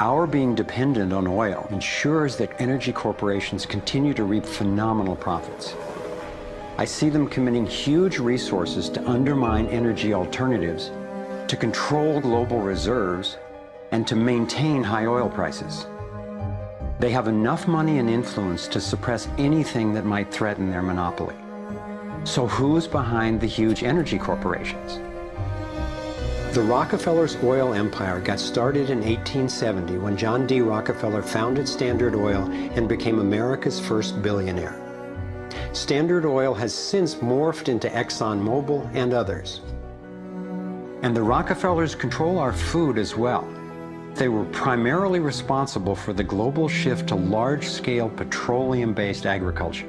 Our being dependent on oil ensures that energy corporations continue to reap phenomenal profits. I see them committing huge resources to undermine energy alternatives, to control global reserves, and to maintain high oil prices. They have enough money and influence to suppress anything that might threaten their monopoly. So who's behind the huge energy corporations? The Rockefellers' oil empire got started in 1870 when John D. Rockefeller founded Standard Oil and became America's first billionaire. Standard Oil has since morphed into ExxonMobil and others. And the Rockefellers control our food as well. They were primarily responsible for the global shift to large-scale petroleum-based agriculture.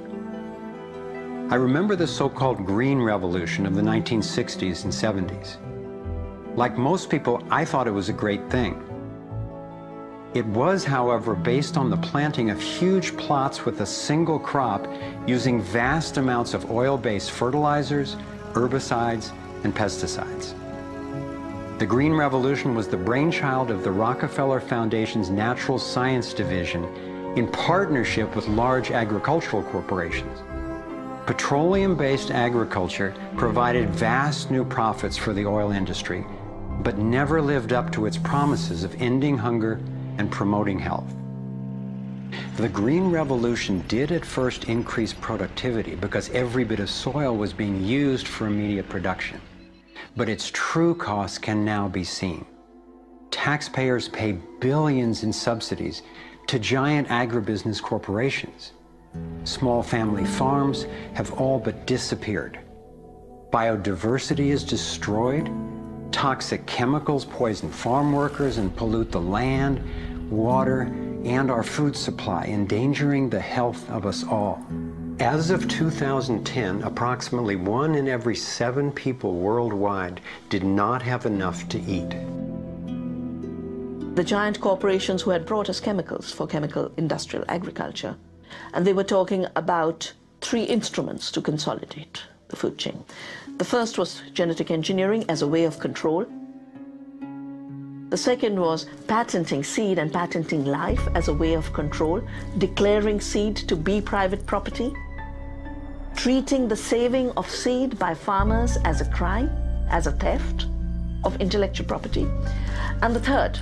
I remember the so-called Green Revolution of the 1960s and 70s. Like most people, I thought it was a great thing. It was, however, based on the planting of huge plots with a single crop using vast amounts of oil-based fertilizers, herbicides, and pesticides. The Green Revolution was the brainchild of the Rockefeller Foundation's Natural Science Division in partnership with large agricultural corporations. Petroleum-based agriculture provided vast new profits for the oil industry, but never lived up to its promises of ending hunger and promoting health. The Green Revolution did at first increase productivity because every bit of soil was being used for immediate production. But its true costs can now be seen. Taxpayers pay billions in subsidies to giant agribusiness corporations. Small family farms have all but disappeared. Biodiversity is destroyed. Toxic chemicals poison farm workers and pollute the land, water, and our food supply, endangering the health of us all. As of 2010, approximately 1 in every 7 people worldwide did not have enough to eat. The giant corporations who had brought us chemicals for chemical industrial agriculture, and they were talking about 3 instruments to consolidate the food chain. The first was genetic engineering as a way of control. The second was patenting seed and patenting life as a way of control, declaring seed to be private property, treating the saving of seed by farmers as a crime, as a theft of intellectual property. And the third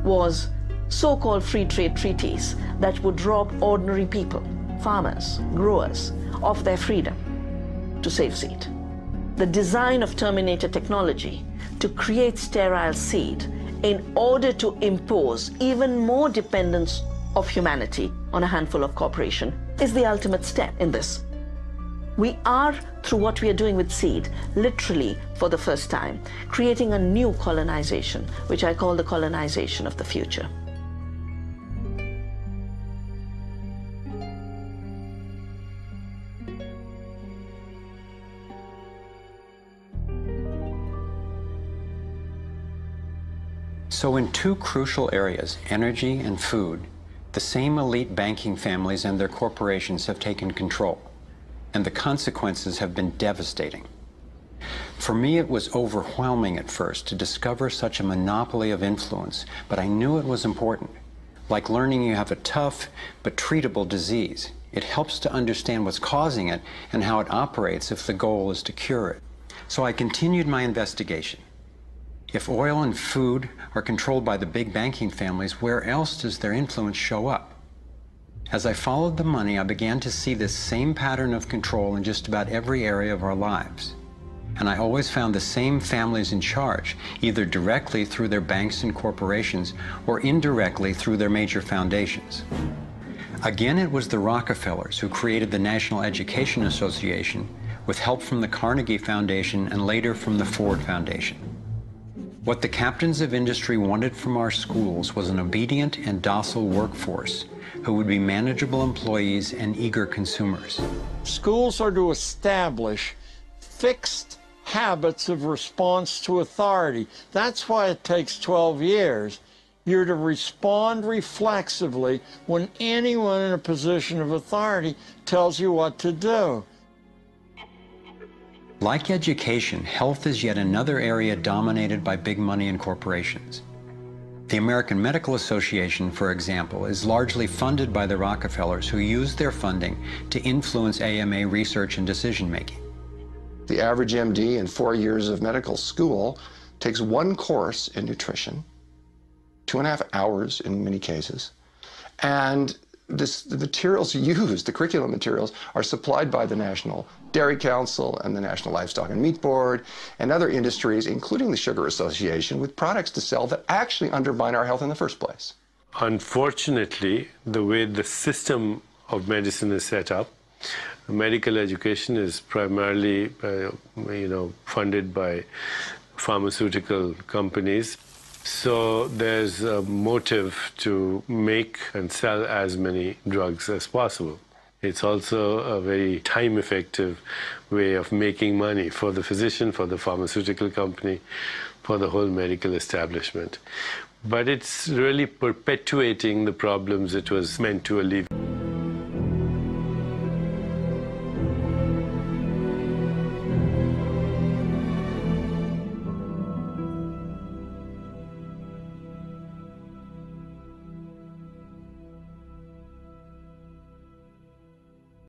was so-called free trade treaties that would rob ordinary people, farmers, growers, of their freedom to save seed. The design of terminator technology to create sterile seed in order to impose even more dependence of humanity on a handful of corporations is the ultimate step in this. We are, through what we are doing with seed, literally for the first time, creating a new colonization, which I call the colonization of the future. So in 2 crucial areas, energy and food, the same elite banking families and their corporations have taken control, and the consequences have been devastating. For me, it was overwhelming at first to discover such a monopoly of influence, but I knew it was important. Like learning you have a tough but treatable disease. It helps to understand what's causing it and how it operates if the goal is to cure it. So I continued my investigation. If oil and food are controlled by the big banking families, where else does their influence show up? As I followed the money, I began to see this same pattern of control in just about every area of our lives. And I always found the same families in charge, either directly through their banks and corporations or indirectly through their major foundations. Again, it was the Rockefellers who created the National Education Association with help from the Carnegie Foundation and later from the Ford Foundation. What the captains of industry wanted from our schools was an obedient and docile workforce who would be manageable employees and eager consumers. Schools are to establish fixed habits of response to authority. That's why it takes 12 years. You're to respond reflexively when anyone in a position of authority tells you what to do. Like education, health is yet another area dominated by big money and corporations. The American Medical Association, for example, is largely funded by the Rockefellers, who use their funding to influence AMA research and decision-making. The average MD in 4 years of medical school takes one course in nutrition, 2.5 hours in many cases, and the materials used, the curriculum materials, are supplied by the National Dairy Council and the National Livestock and Meat Board and other industries, including the Sugar Association, with products to sell that actually undermine our health in the first place. Unfortunately, the way the system of medicine is set up, medical education is primarily, funded by pharmaceutical companies. So there's a motive to make and sell as many drugs as possible. It's also a very time-effective way of making money for the physician, for the pharmaceutical company, for the whole medical establishment. But it's really perpetuating the problems it was meant to alleviate.